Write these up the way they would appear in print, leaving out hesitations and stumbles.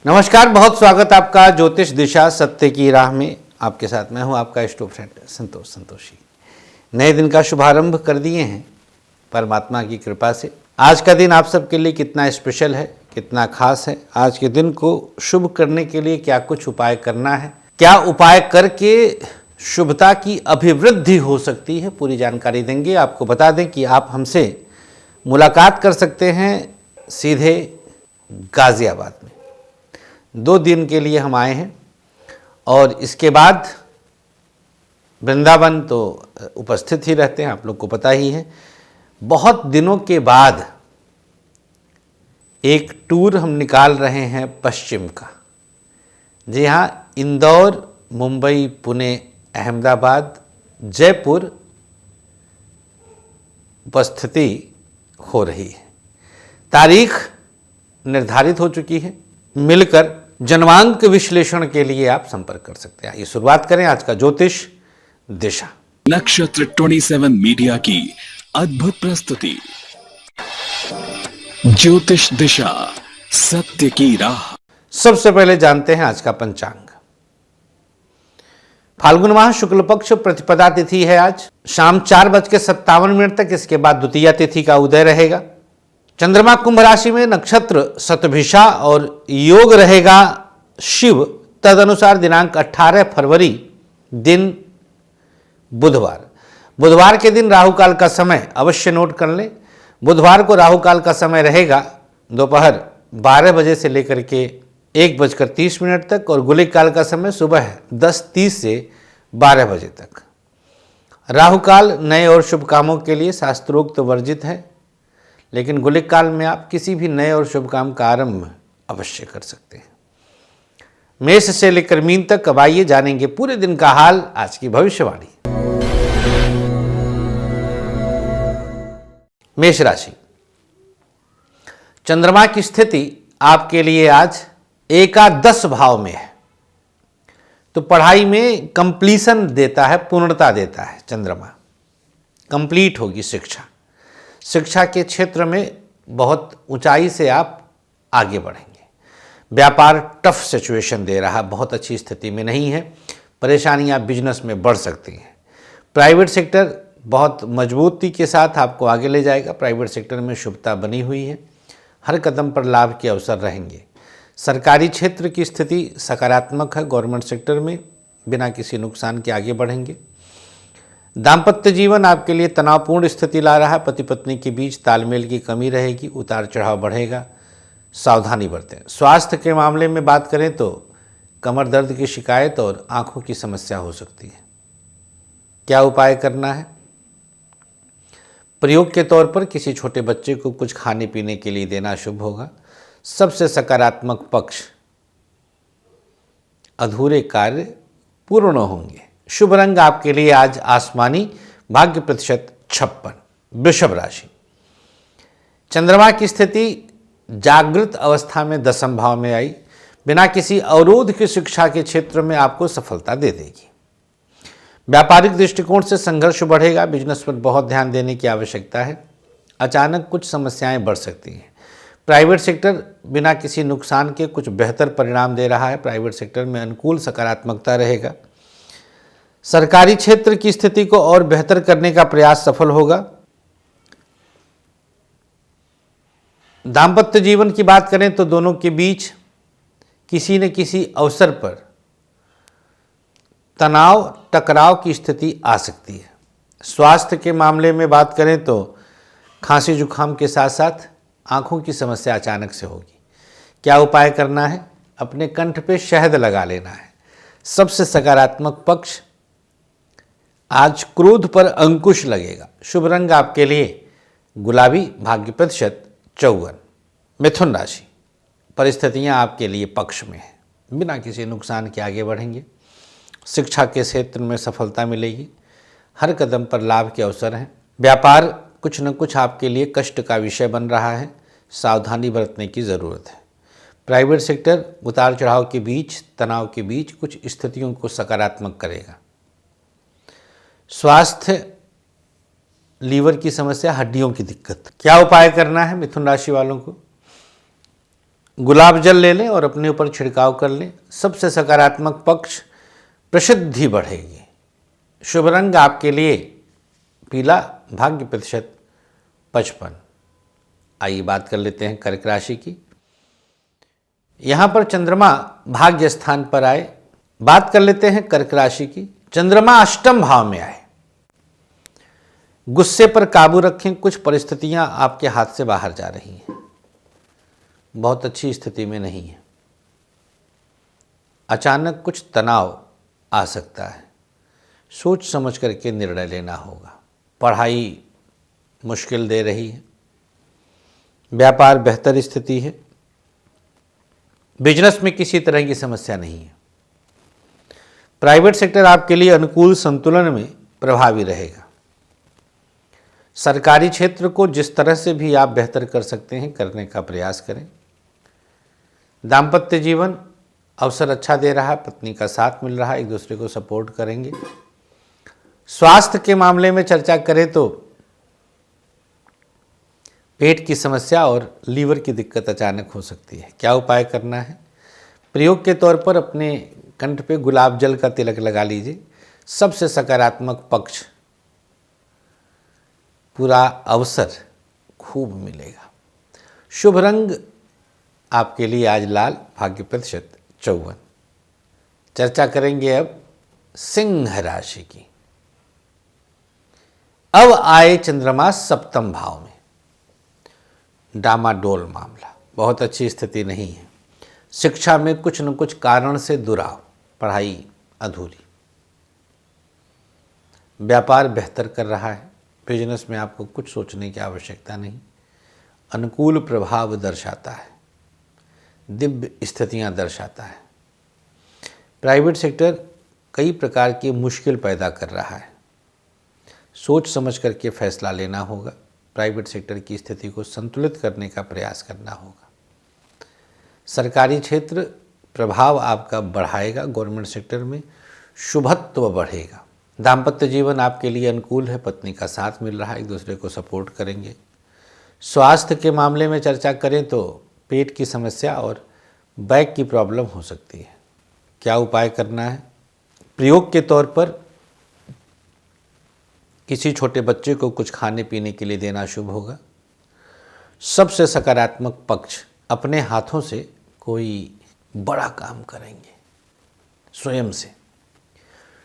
नमस्कार, बहुत स्वागत आपका ज्योतिष दिशा सत्य की राह में। आपके साथ मैं हूं आपका स्टोर फ्रेंड संतोषी। नए दिन का शुभारंभ कर दिए हैं परमात्मा की कृपा से। आज का दिन आप सबके लिए कितना स्पेशल है, कितना खास है, आज के दिन को शुभ करने के लिए क्या कुछ उपाय करना है, क्या उपाय करके शुभता की अभिवृद्धि हो सकती है, पूरी जानकारी देंगे। आपको बता दें कि आप हमसे मुलाकात कर सकते हैं सीधे गाज़ियाबाद में। 2 दिन के लिए हम आए हैं और इसके बाद वृंदावन तो उपस्थित ही रहते हैं, आप लोग को पता ही है। बहुत दिनों के बाद एक टूर हम निकाल रहे हैं पश्चिम का। जी हाँ, इंदौर, मुंबई, पुणे, अहमदाबाद, जयपुर उपस्थिति हो रही है। तारीख निर्धारित हो चुकी है। मिलकर जन्मांक विश्लेषण के लिए आप संपर्क कर सकते हैं। आइए शुरुआत करें आज का ज्योतिष दिशा। नक्षत्र 27 मीडिया की अद्भुत प्रस्तुति ज्योतिष दिशा सत्य की राह। सबसे पहले जानते हैं आज का पंचांग। फाल्गुन माह शुक्ल पक्ष प्रतिपदा तिथि है आज शाम 4:57 तक। इसके बाद द्वितीया तिथि का उदय रहेगा। चंद्रमा कुंभ राशि में, नक्षत्र शतभिषा और योग रहेगा शिव। तदनुसार दिनांक 18 फरवरी दिन बुधवार के दिन राहु काल का समय अवश्य नोट कर लें। बुधवार को राहु काल का समय रहेगा दोपहर 12 बजे से लेकर के 1:30 तक और गुलिक काल का समय सुबह 10:30 से 12 बजे तक। राहु काल नए और शुभ कामों के लिए शास्त्रोक्त वर्जित है, लेकिन गुलिक काल में आप किसी भी नए और शुभ काम का आरंभ अवश्य कर सकते हैं। मेष से लेकर मीन तक अब आइए जानेंगे पूरे दिन का हाल, आज की भविष्यवाणी। मेष राशि, चंद्रमा की स्थिति आपके लिए आज एकादश भाव में है, तो पढ़ाई में कंप्लीशन देता है, पूर्णता देता है। चंद्रमा कंप्लीट होगी शिक्षा के क्षेत्र में बहुत ऊंचाई से आप आगे बढ़ेंगे। व्यापार टफ सिचुएशन दे रहा है, बहुत अच्छी स्थिति में नहीं है। परेशानियां बिजनेस में बढ़ सकती हैं। प्राइवेट सेक्टर बहुत मजबूती के साथ आपको आगे ले जाएगा। प्राइवेट सेक्टर में शुभता बनी हुई है, हर कदम पर लाभ के अवसर रहेंगे। सरकारी क्षेत्र की स्थिति सकारात्मक है। गवर्नमेंट सेक्टर में बिना किसी नुकसान के आगे बढ़ेंगे। दाम्पत्य जीवन आपके लिए तनावपूर्ण स्थिति ला रहा है। पति पत्नी के बीच तालमेल की कमी रहेगी, उतार चढ़ाव बढ़ेगा, सावधानी बरतें। स्वास्थ्य के मामले में बात करें तो कमर दर्द की शिकायत और आंखों की समस्या हो सकती है। क्या उपाय करना है? प्रयोग के तौर पर किसी छोटे बच्चे को कुछ खाने पीने के लिए देना शुभ होगा। सबसे सकारात्मक पक्ष, अधूरे कार्य पूर्ण होंगे। शुभ रंग आपके लिए आज आसमानी, भाग्य प्रतिशत 56। वृषभ राशि, चंद्रमा की स्थिति जागृत अवस्था में 10वें भाव में आई, बिना किसी अवरोध की शिक्षा के क्षेत्र में आपको सफलता दे देगी। व्यापारिक दृष्टिकोण से संघर्ष बढ़ेगा। बिजनेस पर बहुत ध्यान देने की आवश्यकता है। अचानक कुछ समस्याएं बढ़ सकती हैं। प्राइवेट सेक्टर बिना किसी नुकसान के कुछ बेहतर परिणाम दे रहा है। प्राइवेट सेक्टर में अनुकूल सकारात्मकता रहेगा। सरकारी क्षेत्र की स्थिति को और बेहतर करने का प्रयास सफल होगा। दाम्पत्य जीवन की बात करें तो दोनों के बीच किसी न किसी अवसर पर तनाव, टकराव की स्थिति आ सकती है। स्वास्थ्य के मामले में बात करें तो खांसी जुकाम के साथ साथ आंखों की समस्या अचानक से होगी। क्या उपाय करना है? अपने कंठ पे शहद लगा लेना है। सबसे सकारात्मक पक्ष, आज क्रोध पर अंकुश लगेगा। शुभ रंग आपके लिए गुलाबी, भाग्य प्रतिशत 54। मिथुन राशि, परिस्थितियां आपके लिए पक्ष में हैं, बिना किसी नुकसान के आगे बढ़ेंगे। शिक्षा के क्षेत्र में सफलता मिलेगी। हर कदम पर लाभ के अवसर हैं। व्यापार कुछ न कुछ आपके लिए कष्ट का विषय बन रहा है, सावधानी बरतने की ज़रूरत है। प्राइवेट सेक्टर उतार चढ़ाव के बीच, तनाव के बीच कुछ स्थितियों को सकारात्मक करेगा। स्वास्थ्य, लीवर की समस्या, हड्डियों की दिक्कत। क्या उपाय करना है मिथुन राशि वालों को? गुलाब जल ले लें और अपने ऊपर छिड़काव कर लें। सबसे सकारात्मक पक्ष प्रसिद्धि बढ़ेगी। शुभ रंग आपके लिए पीला, भाग्य प्रतिशत 55। आइए बात कर लेते हैं कर्क राशि की। यहाँ पर चंद्रमा भाग्य स्थान पर आए। बात कर लेते हैं कर्क राशि की। चंद्रमा अष्टम भाव में आए। गुस्से पर काबू रखें, कुछ परिस्थितियां आपके हाथ से बाहर जा रही हैं, बहुत अच्छी स्थिति में नहीं है। अचानक कुछ तनाव आ सकता है, सोच समझ करके निर्णय लेना होगा। पढ़ाई मुश्किल दे रही है। व्यापार बेहतर स्थिति है। बिजनेस में किसी तरह की समस्या नहीं है। प्राइवेट सेक्टर आपके लिए अनुकूल संतुलन में प्रभावी रहेगा। सरकारी क्षेत्र को जिस तरह से भी आप बेहतर कर सकते हैं करने का प्रयास करें। दाम्पत्य जीवन अवसर अच्छा दे रहा है, पत्नी का साथ मिल रहा है, एक दूसरे को सपोर्ट करेंगे। स्वास्थ्य के मामले में चर्चा करें तो पेट की समस्या और लीवर की दिक्कत अचानक हो सकती है। क्या उपाय करना है? प्रयोग के तौर पर अपने कंठ पे गुलाब जल का तिलक लगा लीजिए। सबसे सकारात्मक पक्ष, पूरा अवसर खूब मिलेगा। शुभ रंग आपके लिए आज लाल, भाग्य प्रतिशत 54। चर्चा करेंगे अब सिंह राशि की। अब आए चंद्रमा सप्तम भाव में। डामाडोल मामला, बहुत अच्छी स्थिति नहीं है। शिक्षा में कुछ न कुछ कारण से दुराव, पढ़ाई अधूरी। व्यापार बेहतर कर रहा है। बिजनेस में आपको कुछ सोचने की आवश्यकता नहीं। अनुकूल प्रभाव दर्शाता है, दिव्य स्थितियां दर्शाता है। प्राइवेट सेक्टर कई प्रकार की मुश्किल पैदा कर रहा है। सोच समझ करके फैसला लेना होगा। प्राइवेट सेक्टर की स्थिति को संतुलित करने का प्रयास करना होगा। सरकारी क्षेत्र प्रभाव आपका बढ़ाएगा। गवर्नमेंट सेक्टर में शुभत्व बढ़ेगा। दाम्पत्य जीवन आपके लिए अनुकूल है, पत्नी का साथ मिल रहा है, एक दूसरे को सपोर्ट करेंगे। स्वास्थ्य के मामले में चर्चा करें तो पेट की समस्या और बैक की प्रॉब्लम हो सकती है। क्या उपाय करना है? प्रयोग के तौर पर किसी छोटे बच्चे को कुछ खाने पीने के लिए देना शुभ होगा। सबसे सकारात्मक पक्ष, अपने हाथों से कोई बड़ा काम करेंगे स्वयं से।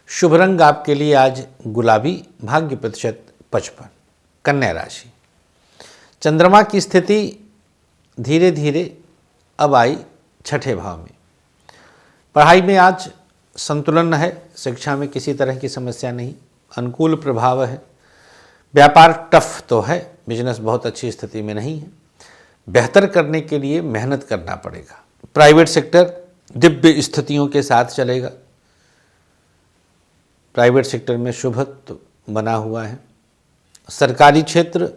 शुभ रंग आपके लिए आज गुलाबी, भाग्य प्रतिशत 55। कन्या राशि। चंद्रमा की स्थिति धीरे धीरे अब आई छठे भाव में। पढ़ाई में आज संतुलन है। शिक्षा में किसी तरह की समस्या नहीं, अनुकूल प्रभाव है। व्यापार टफ तो है, बिजनेस बहुत अच्छी स्थिति में नहीं है। बेहतर करने के लिए मेहनत करना पड़ेगा। प्राइवेट सेक्टर दिव्य स्थितियों के साथ चलेगा। प्राइवेट सेक्टर में शुभत्व बना हुआ है। सरकारी क्षेत्र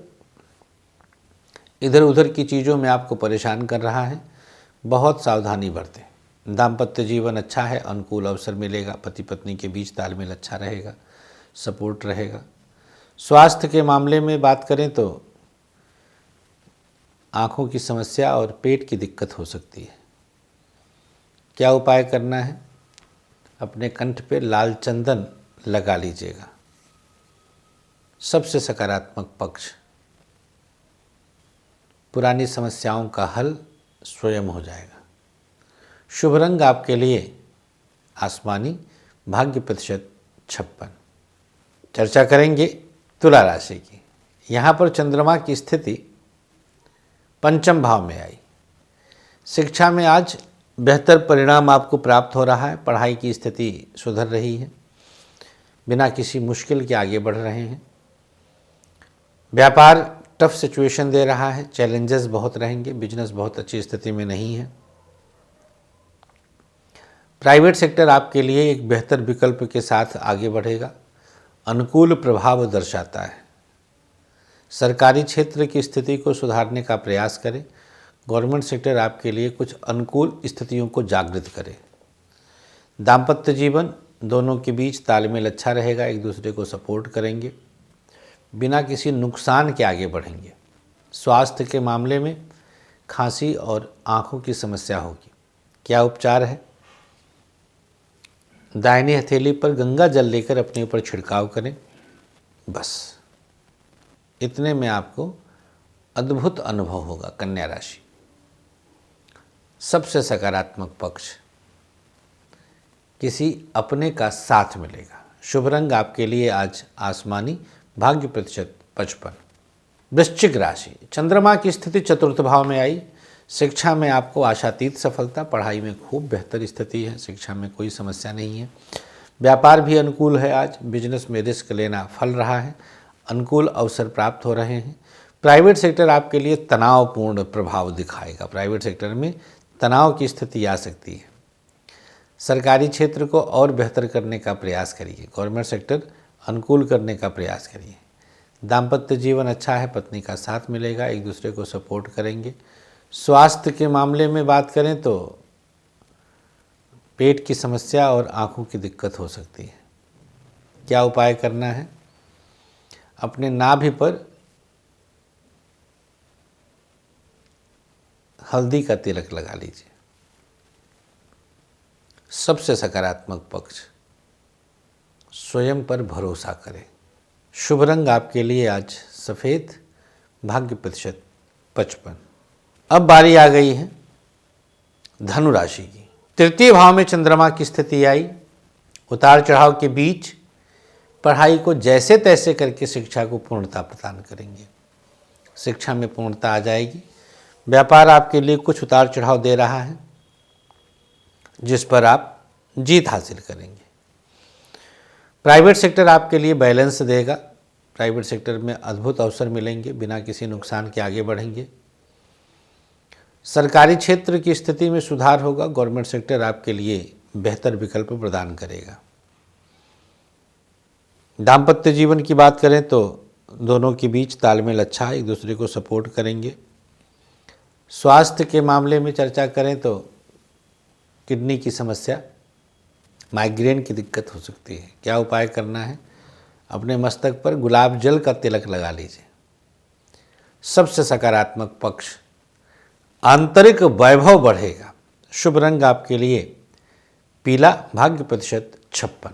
इधर उधर की चीज़ों में आपको परेशान कर रहा है, बहुत सावधानी बरतें। दाम्पत्य जीवन अच्छा है, अनुकूल अवसर मिलेगा। पति पत्नी के बीच तालमेल अच्छा रहेगा, सपोर्ट रहेगा। स्वास्थ्य के मामले में बात करें तो आँखों की समस्या और पेट की दिक्कत हो सकती है। क्या उपाय करना है? अपने कंठ पे लाल चंदन लगा लीजिएगा। सबसे सकारात्मक पक्ष, पुरानी समस्याओं का हल स्वयं हो जाएगा। शुभ रंग आपके लिए आसमानी, भाग्य प्रतिशत 56। चर्चा करेंगे तुला राशि की। यहाँ पर चंद्रमा की स्थिति पंचम भाव में आई। शिक्षा में आज बेहतर परिणाम आपको प्राप्त हो रहा है। पढ़ाई की स्थिति सुधर रही है। बिना किसी मुश्किल के आगे बढ़ रहे हैं। व्यापार टफ सिचुएशन दे रहा है, चैलेंजेस बहुत रहेंगे। बिजनेस बहुत अच्छी स्थिति में नहीं है। प्राइवेट सेक्टर आपके लिए एक बेहतर विकल्प के साथ आगे बढ़ेगा। अनुकूल प्रभाव दर्शाता है। सरकारी क्षेत्र की स्थिति को सुधारने का प्रयास करें। गवर्नमेंट सेक्टर आपके लिए कुछ अनुकूल स्थितियों को जागृत करे। दाम्पत्य जीवन दोनों के बीच तालमेल अच्छा रहेगा, एक दूसरे को सपोर्ट करेंगे, बिना किसी नुकसान के आगे बढ़ेंगे। स्वास्थ्य के मामले में खांसी और आँखों की समस्या होगी। क्या उपचार है? दाहिनी हथेली पर गंगा जल लेकर अपने ऊपर छिड़काव करें। बस इतने में आपको अद्भुत अनुभव होगा। कन्या राशि, सबसे सकारात्मक पक्ष, किसी अपने का साथ मिलेगा। शुभ रंग आपके लिए आज आसमानी, भाग्य प्रतिशत 55। वृश्चिक राशि, चंद्रमा की स्थिति चतुर्थ भाव में आई। शिक्षा में आपको आशातीत सफलता, पढ़ाई में खूब बेहतर स्थिति है, शिक्षा में कोई समस्या नहीं है। व्यापार भी अनुकूल है आज, बिजनेस में रिस्क लेना फल रहा है, अनुकूल अवसर प्राप्त हो रहे हैं। प्राइवेट सेक्टर आपके लिए तनावपूर्ण प्रभाव दिखाएगा, प्राइवेट सेक्टर में तनाव की स्थिति आ सकती है। सरकारी क्षेत्र को और बेहतर करने का प्रयास करिए, गवर्नमेंट सेक्टर अनुकूल करने का प्रयास करिए। दाम्पत्य जीवन अच्छा है, पत्नी का साथ मिलेगा, एक दूसरे को सपोर्ट करेंगे। स्वास्थ्य के मामले में बात करें तो पेट की समस्या और आँखों की दिक्कत हो सकती है। क्या उपाय करना है? अपने नाभि पर हल्दी का तिलक लगा लीजिए। सबसे सकारात्मक पक्ष, स्वयं पर भरोसा करें। शुभ रंग आपके लिए आज सफ़ेद, भाग्य प्रतिशत 55। अब बारी आ गई है धनु राशि की। तृतीय भाव में चंद्रमा की स्थिति आई। उतार चढ़ाव के बीच पढ़ाई को जैसे तैसे करके शिक्षा को पूर्णता प्रदान करेंगे, शिक्षा में पूर्णता आ जाएगी। व्यापार आपके लिए कुछ उतार चढ़ाव दे रहा है, जिस पर आप जीत हासिल करेंगे। प्राइवेट सेक्टर आपके लिए बैलेंस देगा, प्राइवेट सेक्टर में अद्भुत अवसर मिलेंगे, बिना किसी नुकसान के आगे बढ़ेंगे। सरकारी क्षेत्र की स्थिति में सुधार होगा, गवर्नमेंट सेक्टर आपके लिए बेहतर विकल्प प्रदान करेगा। दाम्पत्य जीवन की बात करें तो दोनों के बीच तालमेल अच्छा है, एक दूसरे को सपोर्ट करेंगे। स्वास्थ्य के मामले में चर्चा करें तो किडनी की समस्या, माइग्रेन की दिक्कत हो सकती है। क्या उपाय करना है? अपने मस्तक पर गुलाब जल का तिलक लगा लीजिए। सबसे सकारात्मक पक्ष, आंतरिक वैभव बढ़ेगा। शुभ रंग आपके लिए पीला, भाग्य प्रतिशत 56।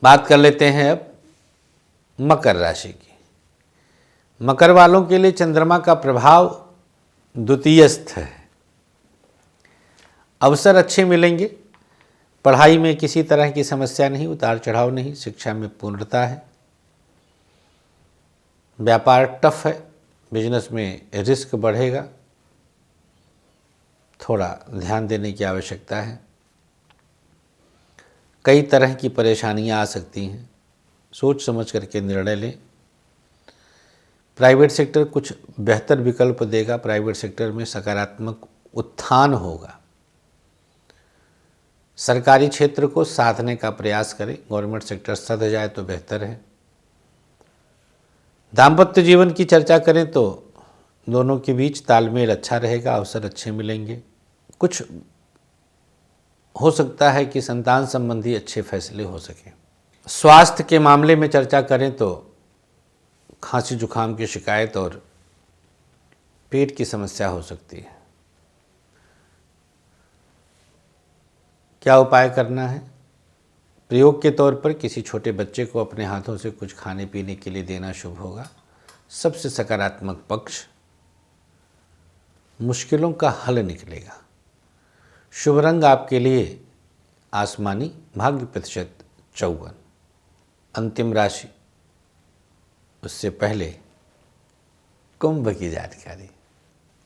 बात कर लेते हैं अब मकर राशि की। मकर वालों के लिए चंद्रमा का प्रभाव द्वितीयस्थ है। अवसर अच्छे मिलेंगे, पढ़ाई में किसी तरह की समस्या नहीं, उतार चढ़ाव नहीं, शिक्षा में पूर्णता है। व्यापार टफ है, बिजनेस में रिस्क बढ़ेगा, थोड़ा ध्यान देने की आवश्यकता है। कई तरह की परेशानियां आ सकती हैं, सोच समझ करके निर्णय लें। प्राइवेट सेक्टर कुछ बेहतर विकल्प देगा, प्राइवेट सेक्टर में सकारात्मक उत्थान होगा। सरकारी क्षेत्र को साधने का प्रयास करें, गवर्नमेंट सेक्टर सध जाए तो बेहतर है। दाम्पत्य जीवन की चर्चा करें तो दोनों के बीच तालमेल अच्छा रहेगा, अवसर अच्छे मिलेंगे। कुछ हो सकता है कि संतान संबंधी अच्छे फैसले हो सकें। स्वास्थ्य के मामले में चर्चा करें तो खांसी जुकाम की शिकायत और पेट की समस्या हो सकती है। क्या उपाय करना है? प्रयोग के तौर पर किसी छोटे बच्चे को अपने हाथों से कुछ खाने पीने के लिए देना शुभ होगा। सबसे सकारात्मक पक्ष, मुश्किलों का हल निकलेगा। शुभ रंग आपके लिए आसमानी, भाग्य प्रतिशत 54। अंतिम राशि, उससे पहले कुंभ की जानकारी।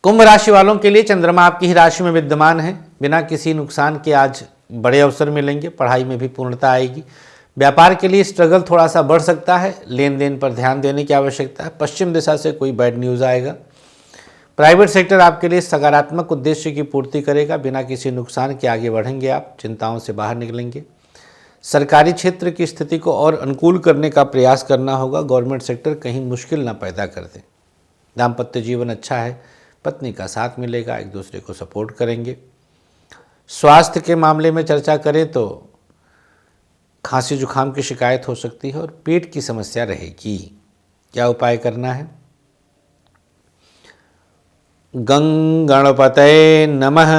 कुंभ राशि वालों के लिए चंद्रमा आपकी ही राशि में विद्यमान है, बिना किसी नुकसान के आज बड़े अवसर मिलेंगे, पढ़ाई में भी पूर्णता आएगी। व्यापार के लिए स्ट्रगल थोड़ा सा बढ़ सकता है, लेन देन पर ध्यान देने की आवश्यकता है। पश्चिम दिशा से कोई बैड न्यूज़ आएगा। प्राइवेट सेक्टर आपके लिए सकारात्मक उद्देश्य की पूर्ति करेगा, बिना किसी नुकसान के आगे बढ़ेंगे, आप चिंताओं से बाहर निकलेंगे। सरकारी क्षेत्र की स्थिति को और अनुकूल करने का प्रयास करना होगा, गवर्नमेंट सेक्टर कहीं मुश्किल ना पैदा कर दे। दाम्पत्य जीवन अच्छा है, पत्नी का साथ मिलेगा, एक दूसरे को सपोर्ट करेंगे। स्वास्थ्य के मामले में चर्चा करें तो खांसी जुकाम की शिकायत हो सकती है और पेट की समस्या रहेगी। क्या उपाय करना है? गं गणपतये नमः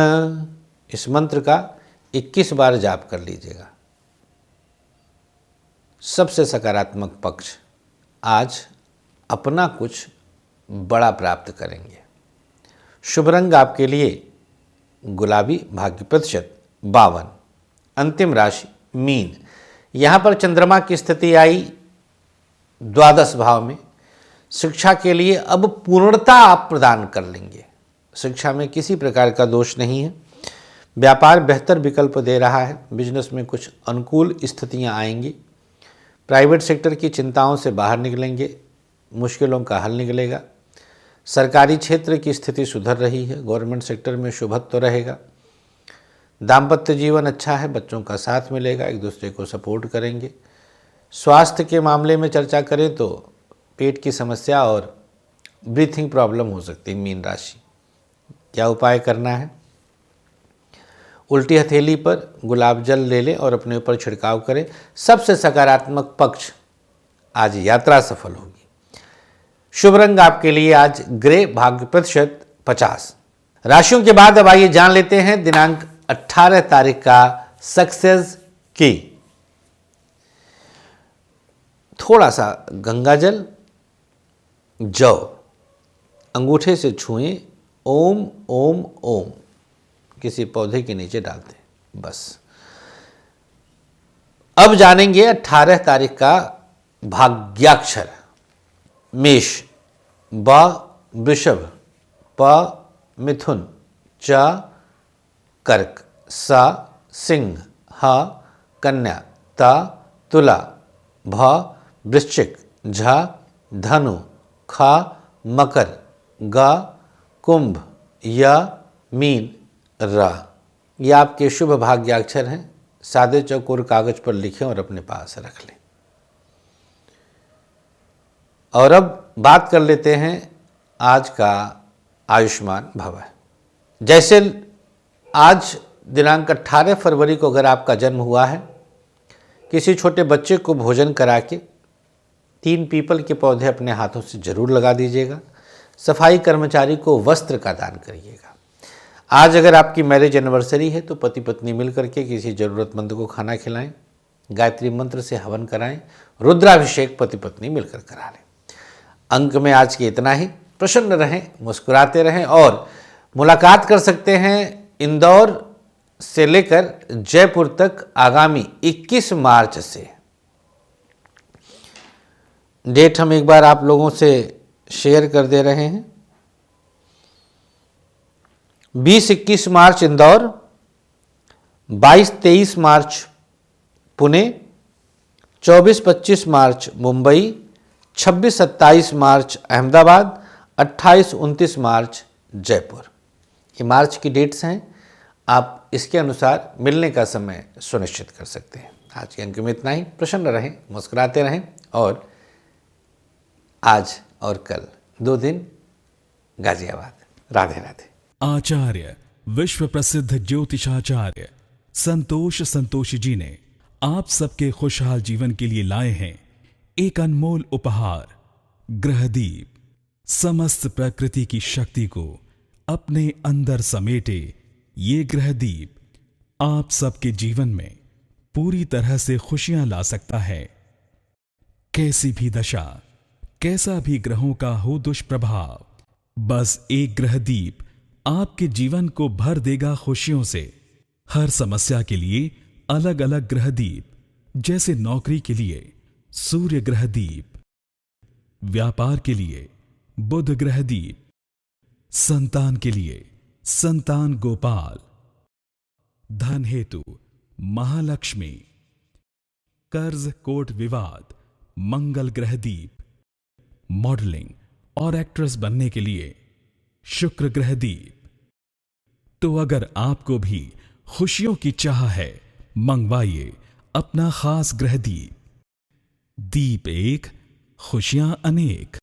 इस मंत्र का 21 बार जाप कर लीजिएगा। सबसे सकारात्मक पक्ष, आज अपना कुछ बड़ा प्राप्त करेंगे। शुभ रंग आपके लिए गुलाबी, भाग्य प्रतिशत 52। अंतिम राशि मीन। यहाँ पर चंद्रमा की स्थिति आई द्वादश भाव में। शिक्षा के लिए अब पूर्णता आप प्रदान कर लेंगे। शिक्षा में किसी प्रकार का दोष नहीं है। व्यापार बेहतर विकल्प दे रहा है। बिजनेस में कुछ अनुकूल स्थितियां आएंगी। प्राइवेट सेक्टर की चिंताओं से बाहर निकलेंगे। मुश्किलों का हल निकलेगा। सरकारी क्षेत्र की स्थिति सुधर रही है। गवर्नमेंट सेक्टर में शुभत्व रहेगा। दाम्पत्य जीवन अच्छा है। बच्चों का साथ मिलेगा। एक दूसरे को सपोर्ट करेंगे। स्वास्थ्य के मामले में चर्चा करें तो पेट की समस्या और ब्रीथिंग प्रॉब्लम हो सकती है। मीन राशि, क्या उपाय करना है? उल्टी हथेली पर गुलाब जल ले लें और अपने ऊपर छिड़काव करें। सबसे सकारात्मक पक्ष, आज यात्रा सफल होगी। शुभ रंग आपके लिए आज ग्रे, भाग्य प्रतिशत 50। राशियों के बाद अब आइए जान लेते हैं दिनांक 18 तारीख का सक्सेस की। थोड़ा सा गंगा जल, जौ अंगूठे से छुएं, ओम ओम ओम किसी पौधे के नीचे डालते हैं, बस। अब जानेंगे 18 तारीख का भाग्याक्षर। मेष, ब वृषभ, प मिथुन, च कर्क, स सिंह, ह कन्या, त तुला, भ वृश्चिक, झ धनु, ख मकर, ग कुंभ, य मीन, र। ये आपके शुभ भाग्याक्षर हैं। सादे चौकोर कागज पर लिखें और अपने पास रख लें। और अब बात कर लेते हैं आज का आयुष्मान भव। जैसे आज दिनांक 18 फरवरी को अगर आपका जन्म हुआ है, किसी छोटे बच्चे को भोजन करा के 3 पीपल के पौधे अपने हाथों से जरूर लगा दीजिएगा। सफाई कर्मचारी को वस्त्र का दान करिएगा। आज अगर आपकी मैरिज एनिवर्सरी है तो पति पत्नी मिलकर के किसी ज़रूरतमंद को खाना खिलाएं। गायत्री मंत्र से हवन कराएं। रुद्राभिषेक पति पत्नी मिलकर करा लें। अंक में आज के इतना ही। प्रसन्न रहें, मुस्कुराते रहें और मुलाकात कर सकते हैं इंदौर से लेकर जयपुर तक आगामी 21 मार्च से। डेट हम एक बार आप लोगों से शेयर कर दे रहे हैं। 20-21 मार्च इंदौर, 22-23 मार्च पुणे, 24-25 मार्च मुंबई, 26-27 मार्च अहमदाबाद, 28-29 मार्च जयपुर। ये मार्च की डेट्स हैं। आप इसके अनुसार मिलने का समय सुनिश्चित कर सकते हैं। आज के अंक में इतना ही। प्रसन्न रहें, मुस्कुराते रहें और आज और कल 2 दिन गाजियाबाद। राधे राधे। आचार्य विश्व प्रसिद्ध ज्योतिषाचार्य संतोषी जी ने आप सबके खुशहाल जीवन के लिए लाए हैं एक अनमोल उपहार, ग्रहदीप। समस्त प्रकृति की शक्ति को अपने अंदर समेटे ये ग्रहदीप आप सबके जीवन में पूरी तरह से खुशियां ला सकता है। कैसी भी दशा, कैसा भी ग्रहों का हो दुष्प्रभाव, बस एक ग्रहदीप आपके जीवन को भर देगा खुशियों से। हर समस्या के लिए अलग अलग ग्रहदीप, जैसे नौकरी के लिए सूर्य ग्रहदीप, व्यापार के लिए बुध ग्रहदीप, संतान के लिए संतान गोपाल, धन हेतु महालक्ष्मी, कर्ज कोर्ट विवाद मंगल ग्रहदीप, मॉडलिंग और एक्ट्रेस बनने के लिए शुक्र ग्रहदीप। तो अगर आपको भी खुशियों की चाह है, मंगवाइए अपना खास ग्रहदीप। दीप एक, खुशियां अनेक।